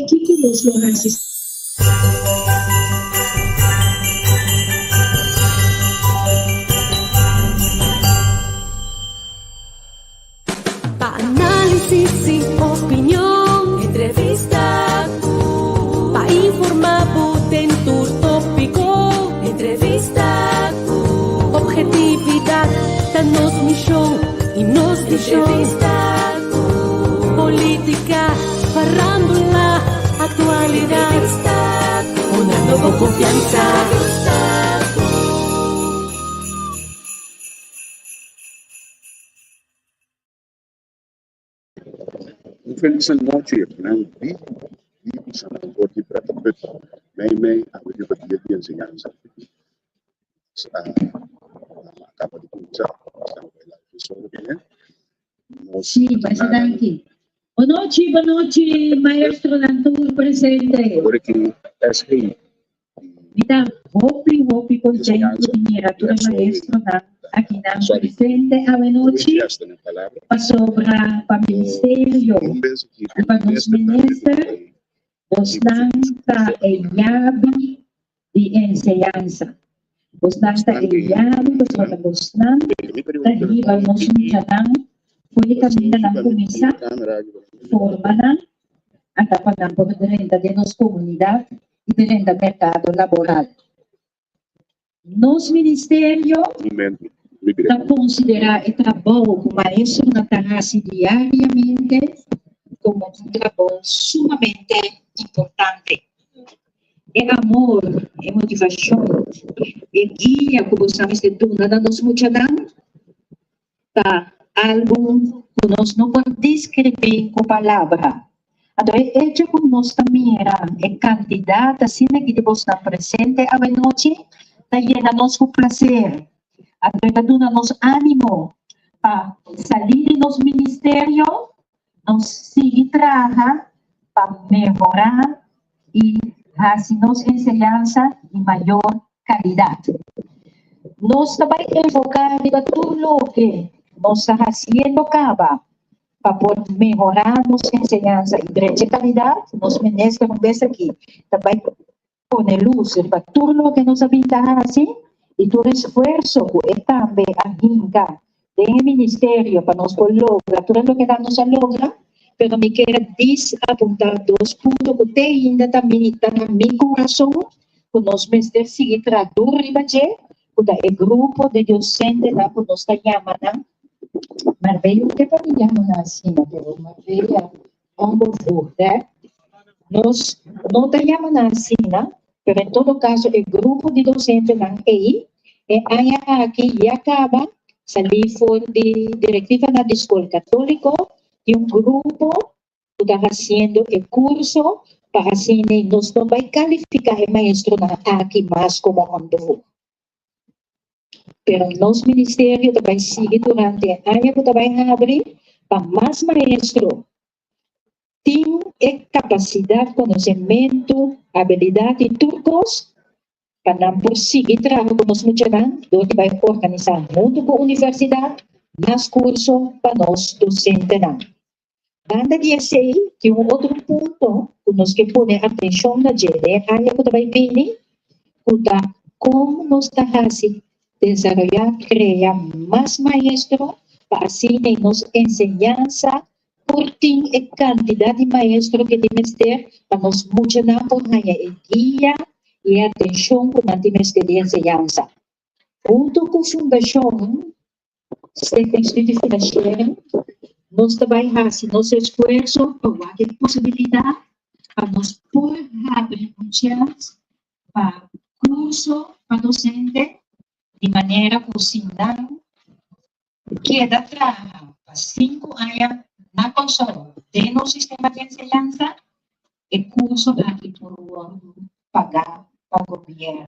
que los logras. Análisis y opinión, entrevista, pa informar en tu tópico, entrevista, objetividad, danos misión y nos dicho, política, farándula, actualidad, una nueva confianza. Feliz noche, Hernán. Vi sa nangkoti pratapit. May ako yung pagiging di enseñanza. Acaba de comenzar. Sí, presidente. Buenas noches, maestro Lantur presente. Porque es rei. Mira, hopi contento de literatura maestro aqui na presente a noite para sobra para ministerio para nos ministros nos dan a llave de enseñanza nos dan a llave para nos dan arriba nos dan foi caminho na comissão formada até para por dentro de nossa comunidade e dentro do mercado laboral. Nos ministérios, para considerar o trabalho que o maestro faz diariamente como um trabalho sumamente importante. É amor, é motivação, é guia que gostamos de tudo, nos motivam para algo que nós não podemos descrever com palavras. Então, é que nós também é candidata, assim que depois está presente a noite, está llena nosso prazer, está dando nosso ânimo para sair do nosso ministério, nós seguir trabalhando para melhorar e fazer nossa ensinança de maior qualidade. Nós também evocar tudo o que nós estamos fazendo acaba para poder melhorar nossa ensinança e de qualidade, nós ministros uma vez aqui, também põe luz para tudo o que nós habitamos assim, e todo esforço que também arranca do ministério para nós lograr tudo o que nós logra, mas me quero desapontar dois pontos que tem ainda também está no meu coração, que nós ministros seguir traduzir que é o grupo de docentes que nós chamamos Marbella, que parliamo assim, pero Marbella ambos né? Nós não temos assim, pero em todo caso, o grupo de docentes na EI é aqui e acaba sair fora de diretiva na escola católica e grupo que está fazendo o curso para assim nós não vai qualificar o maestro aqui mais como ando. Pero nosso ministério também sigue durante o ano que também abre para mais maestro. Tem capacidade, conhecimento, habilidade e turcos para não seguir trabalhando com nós muitos onde vai organizar junto com a universidade mais cursos para nós docentes. Banda de SEI, que é outro ponto que nós que põe atenção na GD, aí que também vem, como nós está fazendo desarrollar, criar mais maestros para assim nos enseñanza por ter a quantidade de maestros que temos ter para nos mudar por ganhar guia e atenção com a dimensão de enseñanza. Junto com a fundação, Sistema Instituto Financeiro, nós também fazemos nosso esforço para a possibilidade para nós poder abrir para curso para docente de maneira cozinhar queda atrás para 5 anos na consola de nosso sistema de enseñanza e curso aqui por pagar para o governo.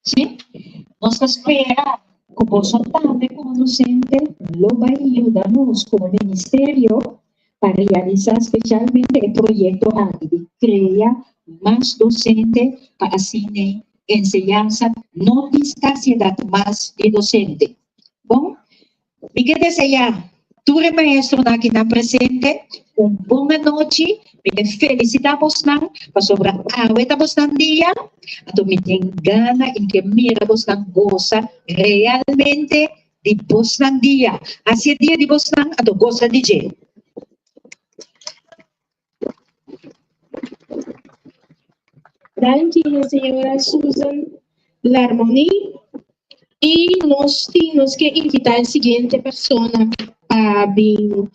Sim? Nós esperamos que o Bolsonaro, como docente, lo vai ajudar-nos como ministério para realizar especialmente o projeto de criar mais docentes para assim enseñanza, não de escassidade, mas de docente. Bom, me quero desejar, tu maestro aqui na presente, boa noite, me felicitamos nang pasobra awet tapos ng dia at umiting gana in que miramos ng goza realmente di pos ng dia. Así dia di pos ng ato goza di je. Danke, señora Susan Larmoni. Y nos que invitar a la siguiente persona a vir.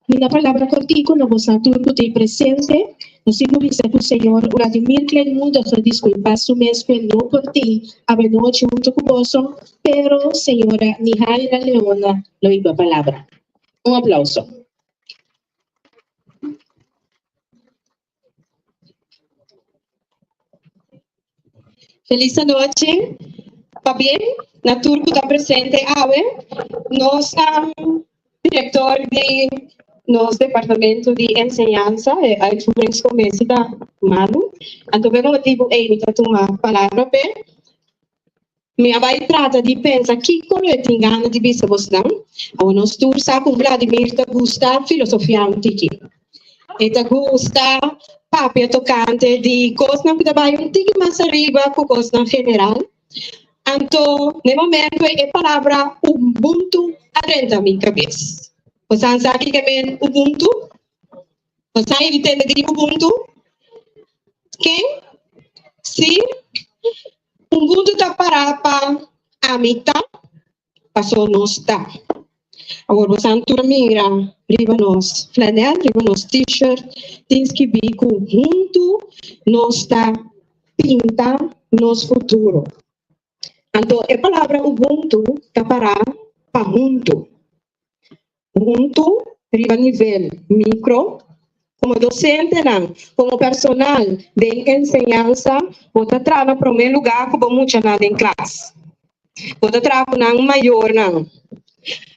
Una palabra contigo, no vos turco de presente. Nos simboliza que el señor Vladimir Clermundo se disculpa su mes que no por ti, a noche junto con vos, pero señora Nihaira Leona lo iba a palabra. Un aplauso. Feliz noche. ¿Va bien? La turco está presente. Nos director de nos departamento de enseñanza hay un começo da Malu. Então vemos motivo aí para tomar palavra pe. Me vai trata de pensar que como eu tenho ganas de ver você não. A nós tour sa com Vladimir ta gusta filosofia antiga. Eta gusta papel tocante de coisas não que trabalham antiga mais arriba com coisas general. Então, no momento é palavra Ubuntu adentro da minha cabeça. Você sabe que é Ubuntu? Você entende de Ubuntu? Quem? Sim. Ubuntu está para a mitad, passou nós tá. Agora você mira, riba nós flanela, riba nós t-shirt, tens que vir conjunto, nós tá pinta nosso futuro. Então, a palavra Ubuntu está para junto. Ubuntu, riba nível micro, como docente, não, como personal de enseñanza, você traz no primeiro lugar como muita nada em classe. Você traz no maior, não.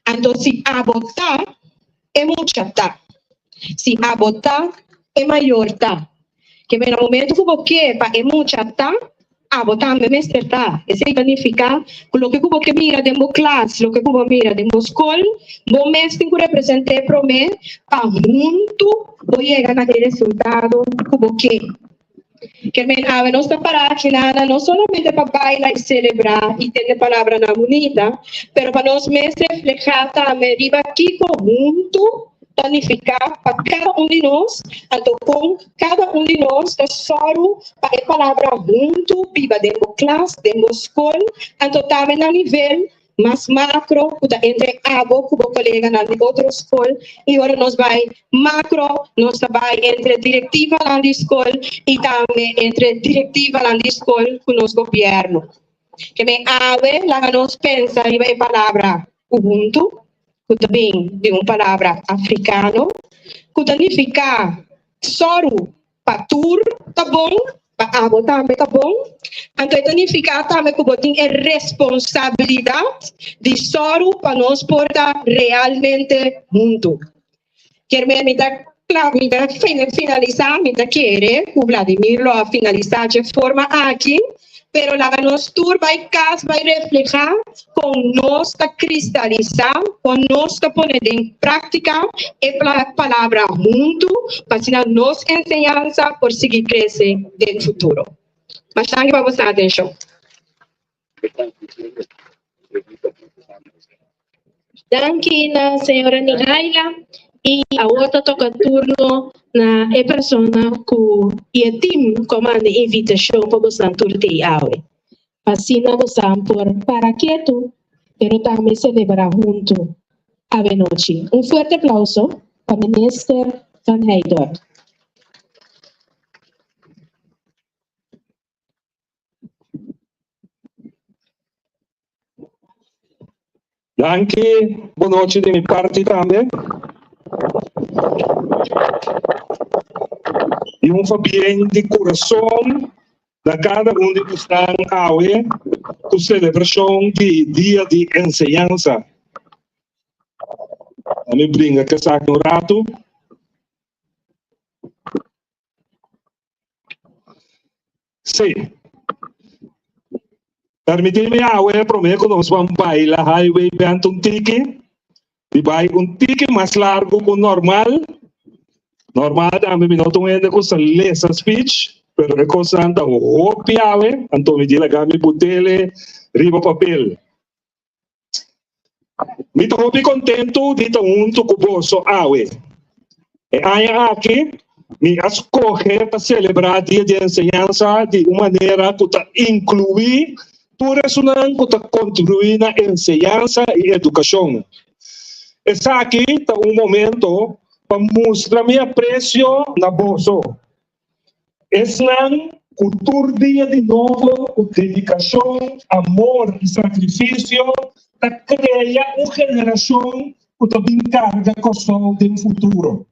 Então, se abotar, é muita tá. Se abotar, é maior tá. Que no momento que você é muita tá, botar mestre tá. Isso significa que o que você mira dentro da classe, o que você mira dentro da escola, o mestre que representa para mim, para junto, vou chegar naquele resultado que você. Que a nossa parada não somente para bailar e celebrar e ter a palavra na bonita, mas para nós mestres refletir também, riba aqui junto, planificar para cada de nós, então com cada de nós, tesouro para a palavra junto, viva dentro da classe, dentro da escola, então também a nível mais macro, entre abo, com o colega na outra escola, e agora nós vai macro, nós vai entre diretiva na escola e também entre diretiva na escola com o nosso governo. Que me ave, lá nós pensa e vai a palavra Ubuntu, que também de uma palavra africano, que significa soro para tur, tá bom? Para abo também tá bom? Então, significa também que você tem a responsabilidade de soro para nós portar realmente junto. Quero me finalizar, me querer, o Vladimir lo a finalizar de forma aqui, pero la nos tour vai reflejar com nós cristalizar, com nós poner em prática a palavra junto, para ensinar nos enseñanza por seguir crescer no futuro. Mas tanto para você atenção. Danke na senhora Nihaila. E a outra toca turno na persona que é time comanda invitação para você turte awe. Assim nós vamos por para quieto, pero também celebrar junto a noite. Forte aplauso para o ministro Van Heydorp. Danke, boa noite de minha parte também. E bem de coração da cada de que está a celebração de dia de enseñanza. A me brinca que está no rato. Sim. Permite-me para mim que nós vamos bailar highway bem um tique. E vai um tique mais largo que o normal. Normal também me notam ainda com essa lesa speech, pero é coisa anda o piawe, então me diga que me botele riba papel. Me estou bem contento de estar junto com o bolso awe. E aí aqui me escolhe para celebrar o dia de ensinança de uma maneira que está incluir tudo isso que está contribuindo na ensinança e educação. Esse aqui está momento para mostrar meu apreço na bolso. Esse cultura dia de novo, com dedicação, amor e sacrifício, para criar uma geração que também carga com o sol do futuro.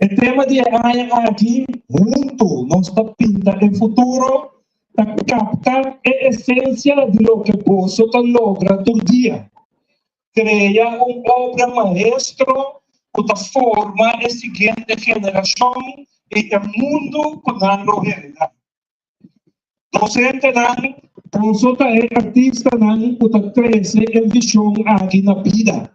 O tema de aqui, junto, nós está pintando o futuro, para captar a essência de lo que você está logrando todo dia. Criar uma obra maestra que forma a seguinte geração e o mundo com a realidade. Docente não, você é artista não, que cresce em visão aqui na vida.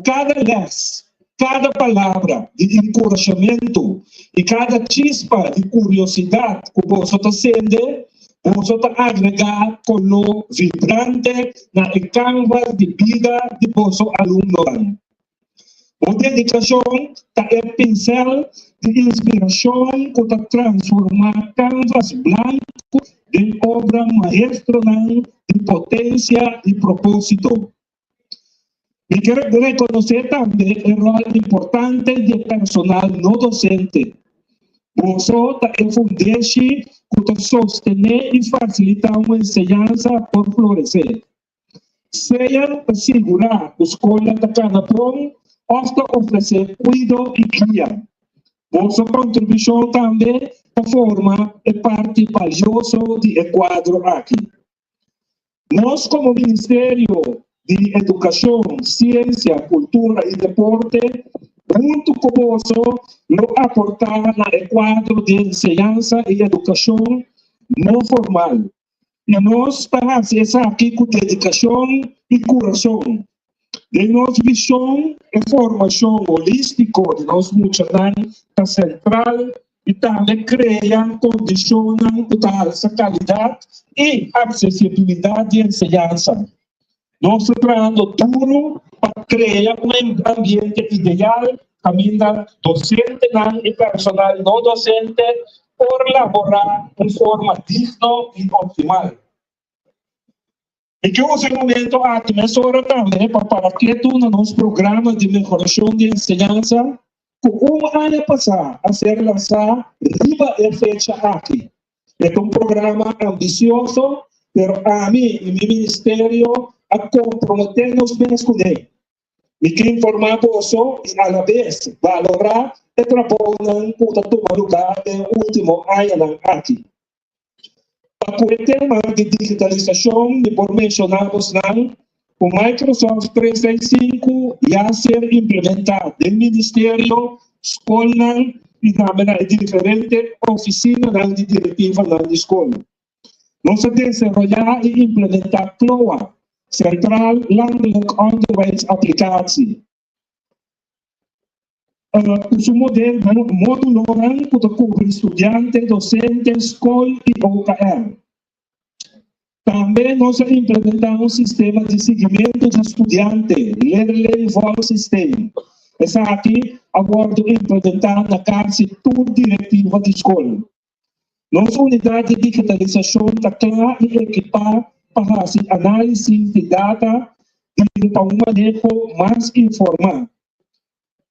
Cada vez, cada palavra de encorajamento e cada chispa de curiosidade que você está sendo, você está agregar color vibrante na canvas de vida de vosso aluno. A dedicação está é pincel de inspiração que está transformar canvas branco em obra maestra de potência e propósito. E quero reconhecer também o rol importante de personal não docente. Você está fundante que sostener e facilitar uma ensinança por florescer. Seja assegurar que a escola da Canapom possa oferecer cuidado e guia. Vossa contribuição também forma parte valiosa do quadro aqui. Nós, como Ministério de Educação, Ciência, Cultura e Deporte, junto com você, nos aportar no quadro de ensinança e educação não formal. E nós fazemos aqui com dedicação e coração. De nossa visão e formação holística de nós muçulmanos está central e também cria condições de alta qualidade e acessibilidade de ensinança. Nós estamos trabalhando duro para criar um ambiente ideal para docente e personal não docente por elaborar de forma digna e optimal. E que esse momento aqui, nessa hora também, para que tu no nosso programa de melhoração de ensinança, com ano passado, a ser lançado, riba e fecha aqui. É um programa ambicioso, mas a mim e meu ministério a comprometer-nos bem com ele. E que informar você, e a la vez, valorar e trabalhar para tomar lugar no último ano aqui. Para o tema de digitalização, e por mencionarmos, o Microsoft 365 já ser implementado no Ministério, escola e também em diferentes oficinas de diretiva na escola. Nós desenvolver e implementar CLOA, Central Landelijk Onderwijs Applicatie. O modelo modular para cobrir estudantes, docentes, escola e OKR. Também nós implementamos um sistema de seguimento de estudantes, Learning Vol System. Essa aqui agora implementada na quase toda diretiva de escola. Nossa unidade de digitalização está clara e equipada para fazer análise de data e para um manejo mais informado.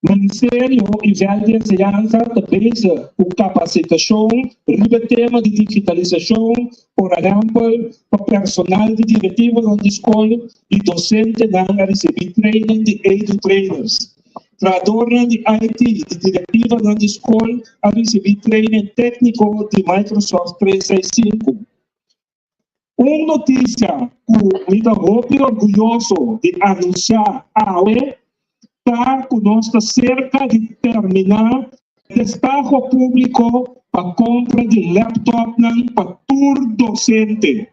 O Ministério e de Ensinança também com capacitação sobre tema de digitalização, por exemplo, para personal de diretiva na escola e docente a receber training de edu-trainers. Trador de IT de diretiva na escola a receber training técnico de Microsoft 365. Uma notícia que me dá muito orgulhoso de anunciar a está conosco cerca de terminar destaque público para compra de laptop para todo docente.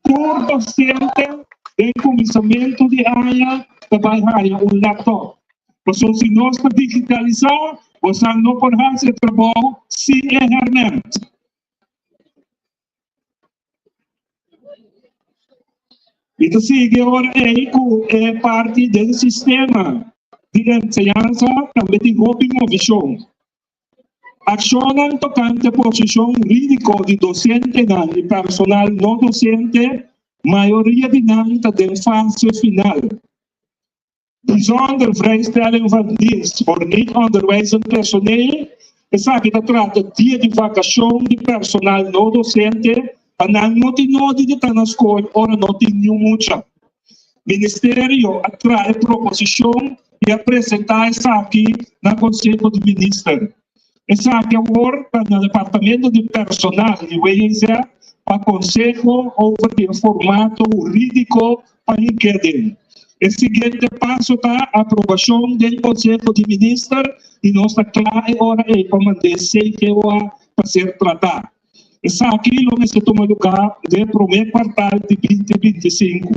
Todo docente em começamento de área vai ganhar laptop. Porque se nós digitalizar, o sea, no por hacer trabajo sin ejercer. Ito sigue ahora é parte do sistema de enseñanza também tem uma visão. Accionan tocante a posição ridícula de docente e personal não docente, maioria dinâmica da fase final. Bijzonder vrijstelling van dienst voor niet-onderwijzend personeel is dat het trata de vacação de personal não docente. Não tem nada de estar na escola, ora não tem nenhuma. Ministério atrai proposição e apresentar isso aqui no Conselho de Ministros. Isso aqui agora no Departamento de Personal de Weinzia para Conselho over o formato jurídico para LinkedIn. O seguinte passo está a aprovação do Conselho de Ministros e nós está claro agora para mandar CQA para ser tratado. Essa aqui não se toma lugar no primeiro quartal de 2025.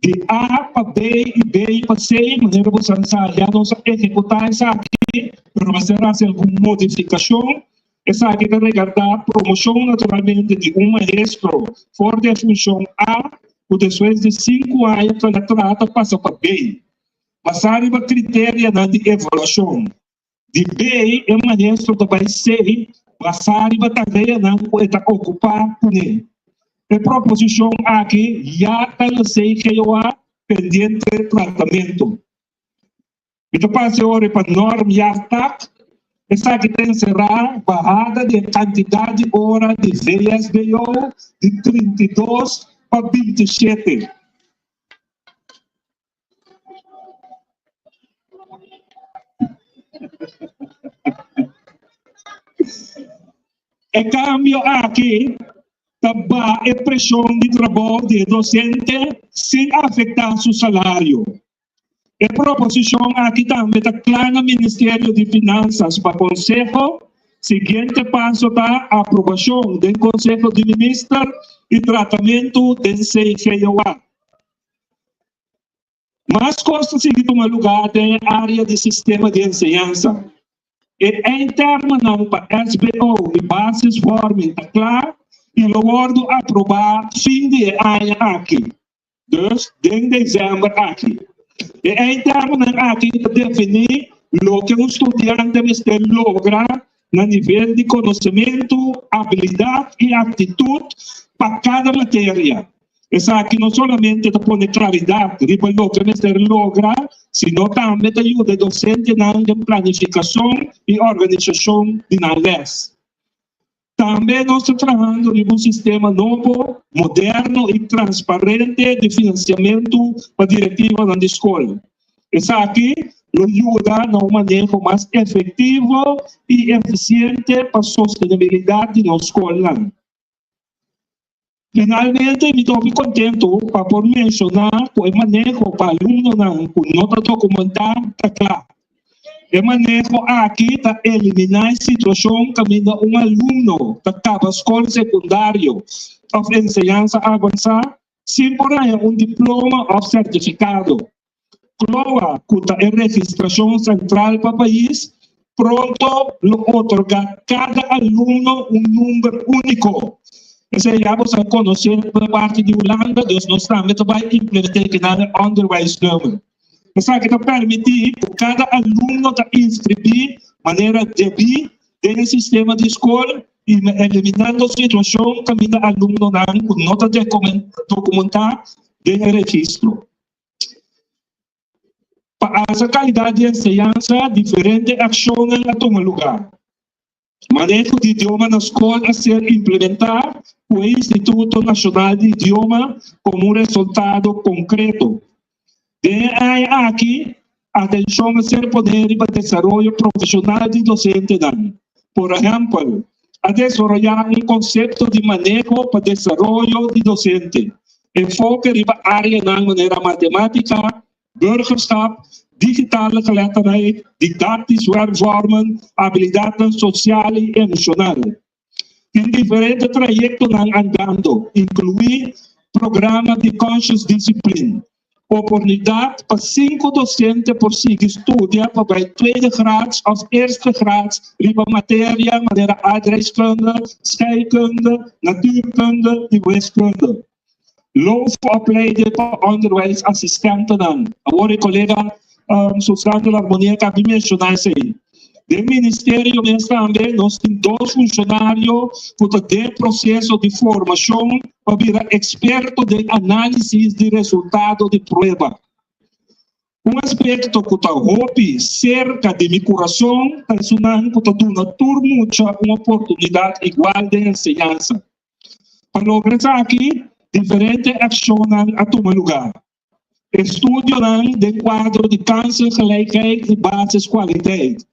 De A para B e B para C, maneira você já não executar essa aqui, mas será alguma modificação. Essa aqui vai regardar promoção naturalmente de um maestro fora da função A, ou depois de 5 anos para trata passa para B. Mas arriba critério de evaluação. De B é maestro da C, passar a tarefa não pode ocupar por ele. A proposição aqui já sei que eu há pendente de tratamento. Então, passe agora para a norma e ataque. Essa aqui tem será barrada de quantidade de horas de VSBO de 32 para 27. E cambio aqui, também a pressão de trabalho de docente sem afetar seu salário. A proposição aqui também está clara no Ministério de Finanças para o Conselho. Seguinte passo está a aprovação do Conselho de Ministros e tratamento do CFA. Mas costa seguir tomar lugar na área de sistema de enseñanza. E em termos para SBO e bases formem, está claro, e logo aprovar fim de ano aqui. Dus, em dezembro aqui. E em termos aqui, definir o que estudante deve lograr no nível de conhecimento, habilidade e atitude para cada matéria. Isso aqui não somente põe claridade de o que deve lograr, sino também ajuda o docente na planificação e organização de aulas. Também nós estamos trabalhando em um sistema novo, moderno e transparente de financiamento para a diretiva da escola. Isso aqui ajuda a um manejo mais efetivo e eficiente para a sustentabilidade da escola. Finalmente, me estou contente para poder mencionar que o manejo para aluno com nota documental está claro. O manejo aqui está eliminar a situação que um aluno que acaba a escola secundária ou enseñanza avançada sem por aí diploma ou certificado. Claro que a registração central para o país pronto otorgar cada aluno número único. Essa é a conhecer por parte de Holanda, nós também vai implementar o onderwijsnummer. Essa que permitir que cada aluno inscrever de maneira devida no sistema de escola e eliminando a situação que o aluno não com nota documentar de registro. Para essa qualidade de enseñanza, diferentes ações a tomar lugar. Manejo de idioma na escola a ser implementado o Instituto Nacional de Idioma como resultado concreto. Aqui, atenção a ser poder para o desenvolvimento profissional de docente. Por exemplo, a desenvolver conceito de manejo para o desenvolvimento de docente. Enfoque na área de maneira matemática, burgerschap, digitale geletterdheid, didactisch werkvormen, habilidades social e emocional. Em diferentes trayectos andando, incluir programa de conscious discipline, oportunidade para 5 docentes por seguir estudar para tweede graad of eerste graad riba matéria, maneira aardrijkskunde, scheikunde, natuurkunde en wiskunde. Loopopleiding voor onderwijsassistenten dan. Hoor collega Susana Larmonia que me mencionar aí. Do Ministério também nós temos 2 funcionários que têm processo de formação para virar experto de análise de resultado de prova. Aspecto que está hopi cerca de meu coração, personal que está dando turma uma oportunidade igual de enseñança. Para lograr aqui, diferentes ações a tomar lugar. Estudo do quadro de câncer, gelijkheid de basiskwaliteit.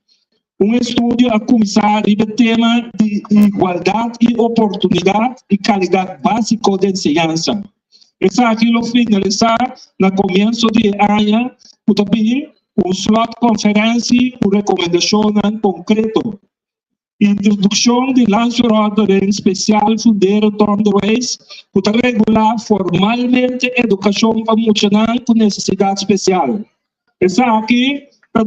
Estudo a começar o tema de igualdade e oportunidade e qualidade básica de enseñança. Essa aqui lo finalizar no começo de ano, também slot conferência com recomendação concreto. Introdução de lançamento em especial fundeiro de onderwijs, para regular formalmente educação para muitos com necessidade especial. Essa aqui dá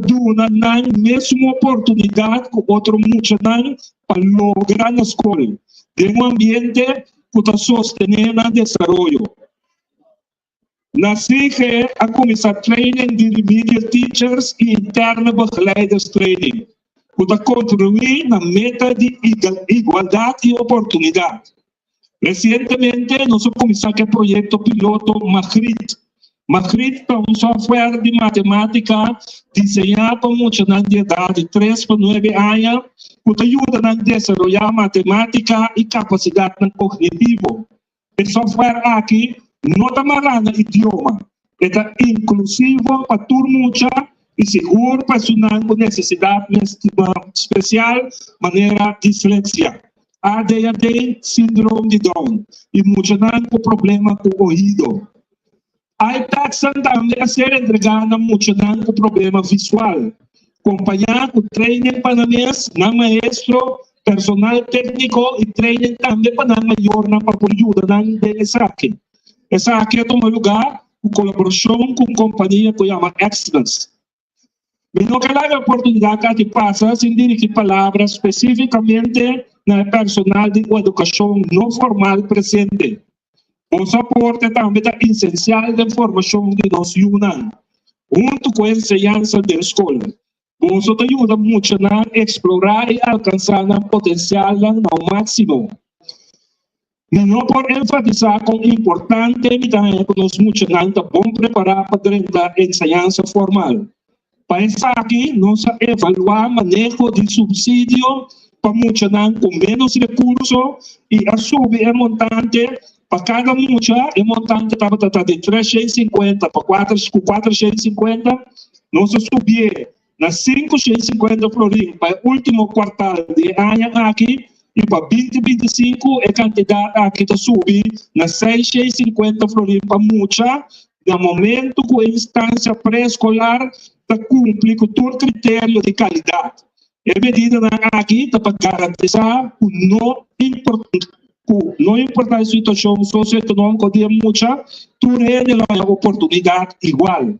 a mesma oportunidade que outros muitos para lograr na escola, de ambiente que sostener o desenvolvimento. Na CIG a começar training de remedial teachers e interne begeleiders training, para contribuir na meta de igualdade e oportunidade. Recentemente, nós começamos o projeto piloto Magritte. Magritte é software de matemática desenhado para muitos de idade de 3 para 9 anos, que ajuda a desenvolver matemática e capacidade cognitiva. O software aqui não está marcando idioma, é inclusivo para todo mundo e seguro para pessoas com necessidade especial, maneira dislexia, ADHD, síndrome de Down e muitos com problema com o ouvido. A taxa também a ser entregada a muitos com problema visual, acompanhado com training panamês, na maestro, personal técnico e training também para a maior na para ajuda nessa aqui. Essa aqui toma lugar com colaboração com companhia que chama Excellence. Não quero a oportunidade que passa sem dirigir palavras especificamente na personal de educação não formal presente. O suporte também é essencial da formação de nós UNAM, junto com a enseñança da escola. Isso te ajuda muito a explorar e alcançar o potencial ao máximo. Não por enfatizar com importante que nós muitos estamos bom preparados para a enseñança formal. Para isso aqui, nós evaluar o manejo de subsídio para muitos com menos recursos e assumir o montante para cada muitos, o montante estava de 350 para 450, nós subir na 550 florim para o último quartal de ano aqui, e para 2025 a quantidade aqui está subir na 650 florim para muitos, no momento que a instância pré-escolar está cumprir com todo critério de qualidade. A medida aqui está para garantizar que não importa a situação socioeconômica de muitos, tudo é a oportunidade igual.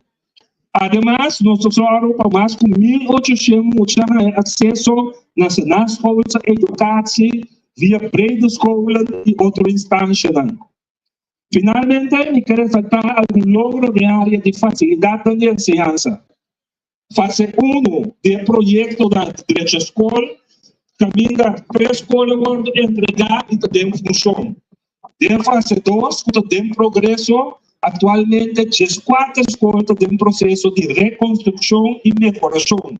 Además, nós usamos para mais de 1.800 muitos acesso nas escolas de educação via pré-escola e outras instâncias. Finalmente, eu quero ressaltar algum logro de área de facilidade de enseñança. Fase 1 do projeto da escola, caminho da pré-escola onde entregar e tem função. De fase 2, que tem progresso, atualmente, as 4 escolas têm processo de reconstrução e melhoração.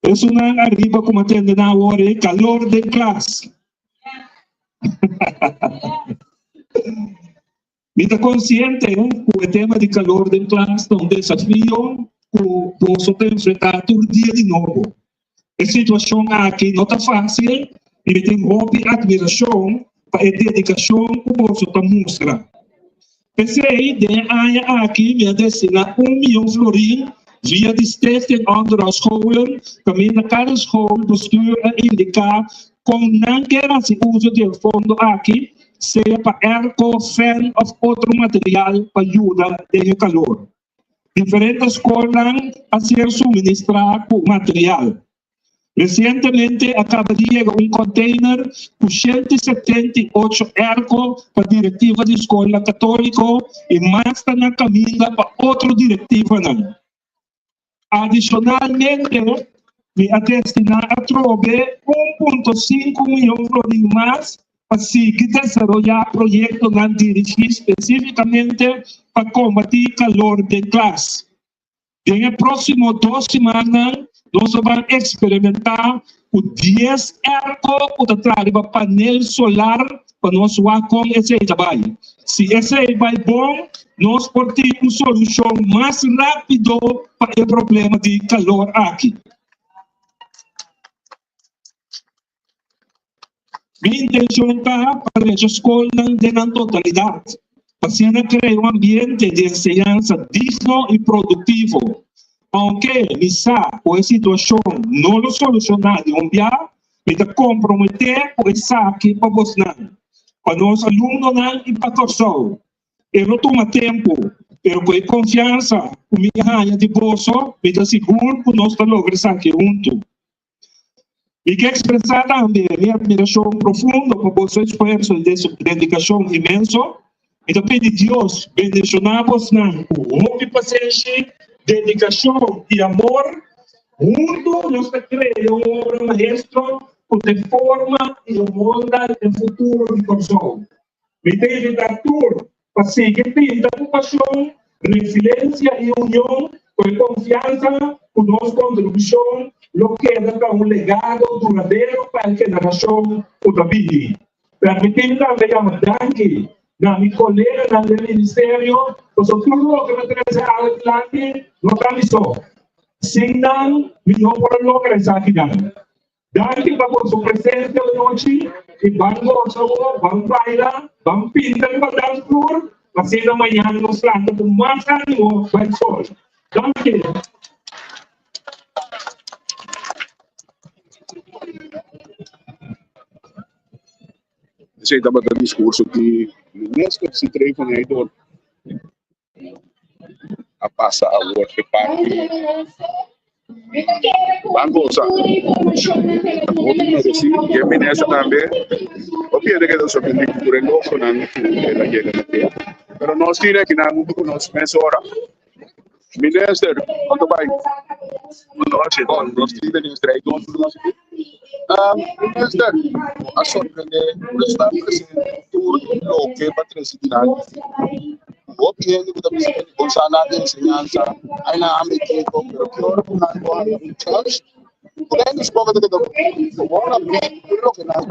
Isso não arriba como atende na hora, calor de classe. Estou consciente que o tema de calor de classe é um desafio que posso enfrentar todo dia de novo. A situação aqui não está fácil e tem hobby admiração para a dedicação que posso mostrar. Pensei de aqui me destinar 1 milhão florim via de Stichting Onderhoudscholen, caminho na cada escola bestuur a indicar como não quer se uso do fundo aqui sea para airco, fan o otro material para ayudar en el calor. Diferentes escuelas a ser suministrar con material. Recientemente acaba de llegar un container con 178 airco para directiva de escuela católica y más están a camino para otra directiva. Adicionalmente, me ha destinado a trobe 1.5 millones más para seguir desarrollar proyectos dirigidos específicamente para combatir calor de clase. En el próximo 2 semanas, nos vamos a experimentar con 10 airco para traer panel solar para nos con ese trabalho. Si ese va bom, nos podemos una solución más rápido para el problema de calor aquí. Mi intención es para la escuela de la totalidad, para crear un ambiente de enseñanza digno y productivo. Aunque quizá la situación no lo soluciona de un día, me comprometer con esa que para vos para los alumnos y para todos. No toma tiempo, pero con confianza, con mi hija de bolso, me seguro que nos logramos aquí juntos. Y que expresar también mi admiración profunda por vuestro esfuerzo y de su dedicación inmenso. Y te pido Dios, bendicionamos con paciencia, dedicación y amor. Juntos nos creamos una obra maestra que forma y molda el futuro de persona. Me te invitar para seguir pintando pasión, resiliencia y unión, con confianza, con nuestra contribución, lo que es un legado duradero para la generación futura. Permitiendo que me danke a mi colega del ministerio, nosotros lo que me trae adelante, no cambio. Sin dan, mi nombre lo que es aquí. Danke por su presencia de noche, y vamos a bailar, vamos a pintar el dance floor, así de mañana nos planta con más ánimo para el sol. Danke. Esse estava dando discurso que nesse se treina aí do a passar a outra parte. Vamos usar. Que ministra também. O que é que nós sabemos que por enojo não é la llega de terra. Pero nós tira que não muito nós mesora. Minister, quando vai? Nós tira de estreia do Minister, a sorprender por estar presente tudo o que para transitar. O pieno que também se com sala de ensinança, aí na ambiente pero que ora por nada em church. Porém, nos poucos de que o bom ambiente, o que nós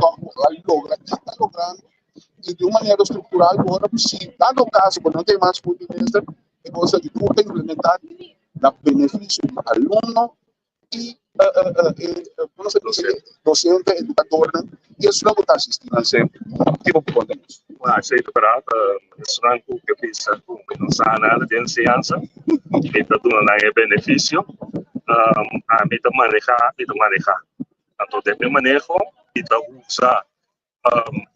logramos e de uma maneira estrutural, agora se dado caso, quando não tem mais muito minister, é coisa que tudo implementar na benefício do aluno e docente, educador, e isso não está assistindo sempre. Tipo, podemos. Sei para estudante que precisa começar na área de enseñanza, que todo não é benefício, a mim te manejar. Então, de meu manejo, e te usa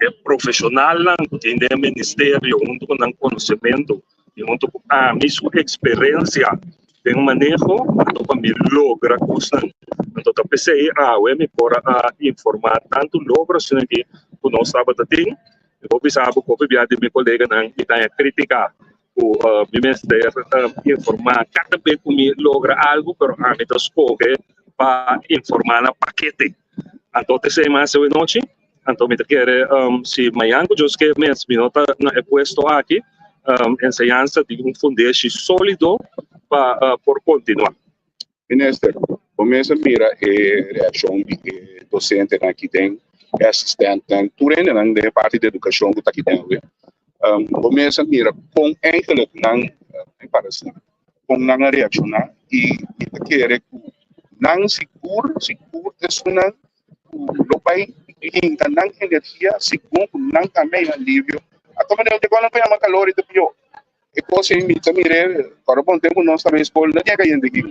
é profissional, tem de ministério, junto com o conhecimento, e junto com a minha experiência, tem manejo, então, para me lograr coisas. Então, eu pensei, me para informar tanto logros que nós estávamos tendo. Eu pensava que o meu colega não ia criticar o ministério, informar cada vez que me logra algo, mas a mim escolhe para informar na paquete. Então, pensei mais de noite, então me quero, se amanhã eu que mesmo é posto aqui, ensinança de fundamento sólido para por continuar. Minister, começa a mirar a reação de docente aqui dentro. Assistente, turene nang de parte de educação que está aqui dentro. Começa a mirar com enkele nang parece com nang reaccionar e querer nang seguro é uma lo pai hinta nang energia seguro nang também alívio. A como não tem quando foi a calor e pior. E coisa imita mire para bom tempo nós também escola não tinha ainda aqui.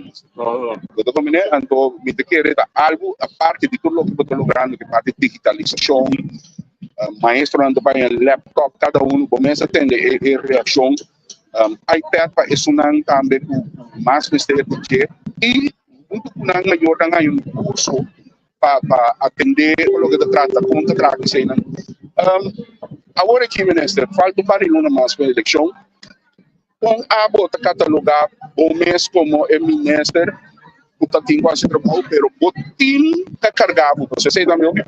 Eu como né então me querer algo a parte de tudo o que estou logrando que parte de digitalização maestro anda para el laptop, cada uno comienza a tener reacción. iPad para estudiar también más mistério porque e muito com a maior tem um curso para atender o que trata como que trata isso aí. Agora aqui ministro falta para uma mais para eleição com a bota catalogar o mês como é ministro o tem quase trabalho pero botin que carregado você sei também o que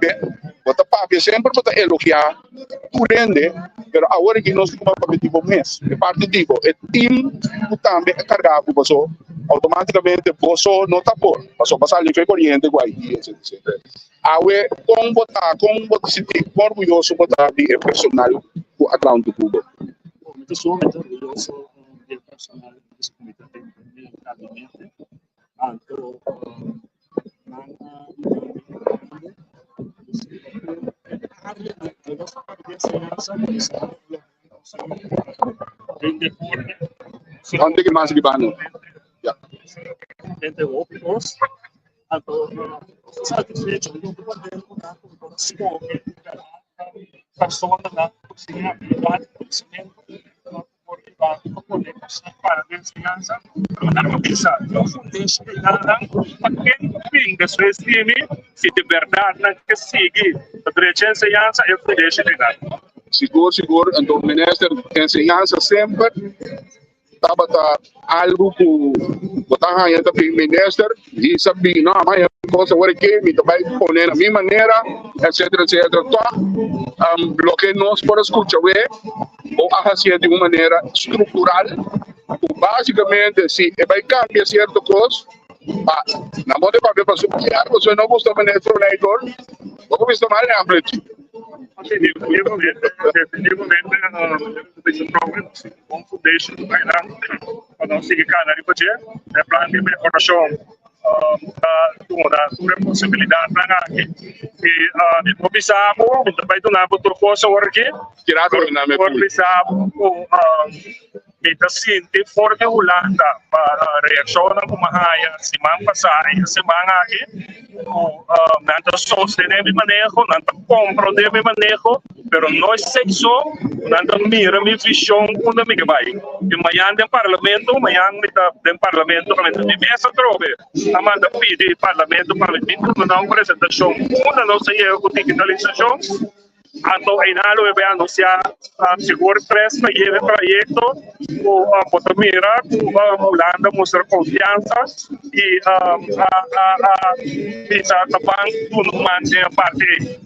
bota papo sempre bota elogiar tu rende pero agora que nós como para tipo mês é parte digo é team também é carregado você automaticamente você não tá por passou passar ali foi corrente igual etc. Awe com botar se orgulhoso botar de personal o Atlântico Cuba muito sou muito orgulhoso de personal desse comitê de gabinete anto onde que mais que bano ya entre outros anto satisfeito do poder da corporação que persona na cozinha privada conhecimento para a ensinança, não pensar, não deixa de nada, para quem pinga sua estima, se de verdade não quer seguir a direita de ensinança, eu não deixo de nada. Seguro, então o ministro de ensinança sempre estava algo que botar aí também ministro e sabia não mas coisa agora que me vai poner a minha maneira etc lo que nós podemos escutar é ou fazer de uma maneira estrutural basicamente se vai cambiar certa coisa na moda para para superar você não gosta de ministro leitor ou visto mal é amplitude definitivamente esse problema com foundation vai dar para não seguir cada dia para é plano de melhoração da responsabilidade para aqui e observamos então vai donar outra coisa aqui tirado na minha observamos Mita sinti forte Holanda para reação na kumahaya semana passada semana aqui nanta sostener mi manejo nanta compro de mi manejo pero no es sexo nanta mira mi visão quando me vai e amanhã do parlamento que me mesa trove amanda pede parlamento para me dar uma apresentação uma nossa digitalização Anto Einalo vai anunciar seguro 3 para esse projeto o mira Holanda mostra confiança e bisa também tudo manter a parte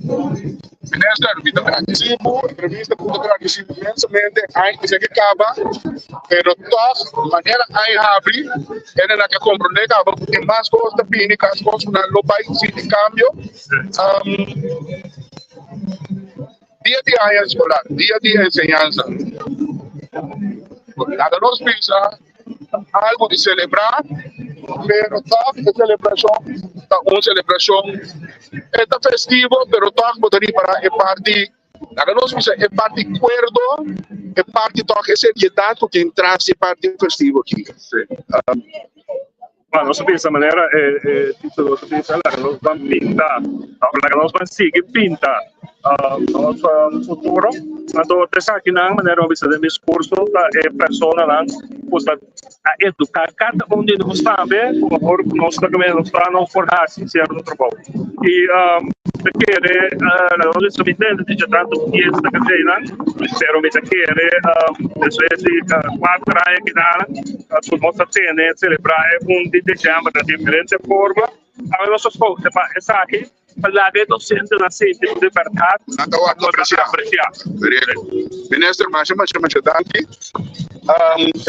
Ministro, vi agradecido, entrevista muito agradecido imensamente, aí que acaba, pero de maneira aí abre, ele não quer compreender que tem mais coisas também, que as coisas no país de câmbio, dia de área escolar, dia de ensinança, nada nos pensa, algo de celebrar, pero de celebração, uma celebração é festivo, pero toque poderia para é parte, nada nos pensa é parte acordo, é parte toque seriedade que entrasse parte festivo aqui. Bueno, de esa manera, título de esa la nos van a pintar, la que nos van a seguir pinta no futuro. Entonces, aquí de manera de discurso, la persona pues a educar cada uno de nós também, como nós também nos estamos formando cierto trabalho. E querer, não se me entende de tanto que esta cadeira, pero me querer, desde 4 anos que dá, tu nós temos celebrar de dezembro de diferente forma. A nossa escola, essa aqui, para a docente na sede de verdade, não apreciar. Ministro, mas danke.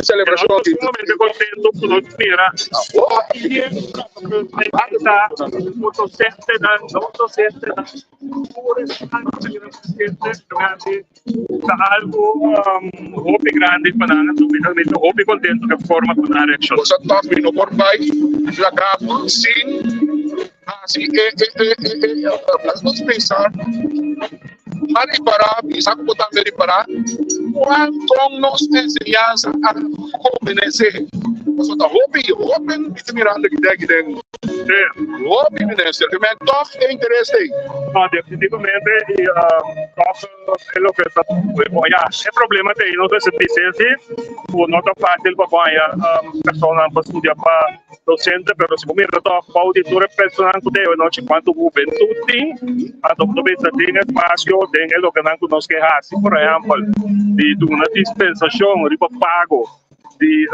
Celebração aqui. Eu estou muito contente por nós mira. Algo hobby grande para nós, muito hobby contente que forma com a reação. Você está vindo por vai, já acabou, sim. Assim, nós pensar, para reparar, sabe como também reparar, quanto nós ensinamos a convencer Mas wat hopen, niet meer aan de gedenken. Hopen, minister, que men toch interesse. No, definitivamente, y toch es lo que está, el problema de nosotros es no tan fácil para personas para estudiar para docente, pero si mira todo para auditores personal que debe no cuánto juventud tiene, a todo tiene espacio, tiene lo que no nos queja, por ejemplo, de una dispensación, de pago, de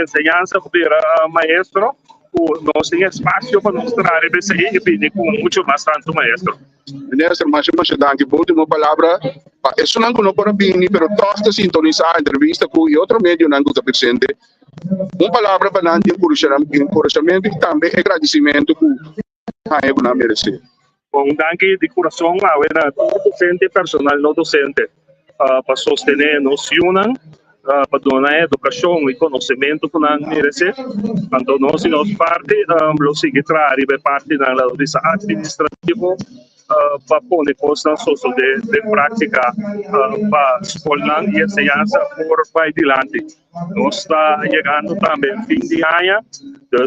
enseñanza para maestro, no tiene espacio para mostrar el BCI y viene con mucho más tanto maestro. Minister, mas danke. Última palavra. Isso não é para mim, pero tosta sintonizar a entrevista com outro meio não está presente. Uma palavra para não encorajamento e também agradecimento com a eu não merecer. Bom, danke de coração a docente personal não docente para sostener nos unam para dar educação e conhecimento que não merece. Então nós em nossa parte lo sigue trazer parte da administrativa para pôr constância de prática para escola e enseñanza por para adiante. Nós está chegando também fim de ano, então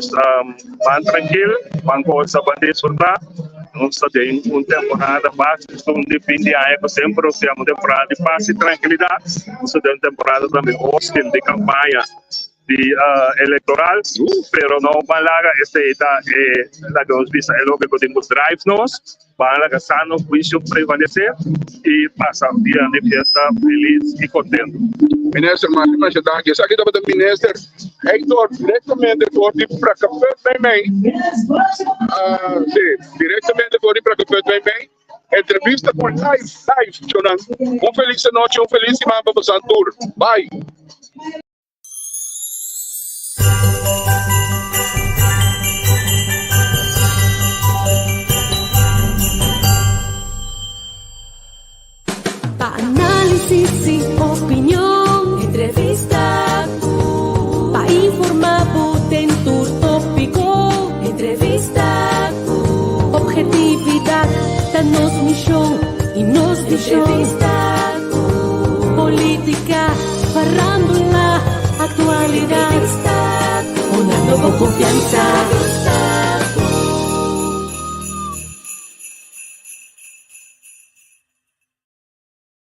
van tranquilo, van coisa para desfrutar. Nós temos uma temporada básica, de fim de ano, que sempre temos uma temporada de paz e tranquilidade. Nós temos uma temporada também hostil de campanha eleitoral, pero no van a esta la que nos visa es lo que podemos drive nos, van a sano juicio prevalecer y pasar un día de fiesta feliz y contento. Minister, mas danke. Aqui da minister, Hector, diretamente por para café também. Sim, diretamente por para café também. Entrevista por live, Jonan. Feliz noite, feliz semana para Santur. Bye. Análisis y opinión, entrevista pa informar en tu tópico, entrevista objetividad, danos misión y nos entrevista política, farándula, actualidad, una nueva confianza.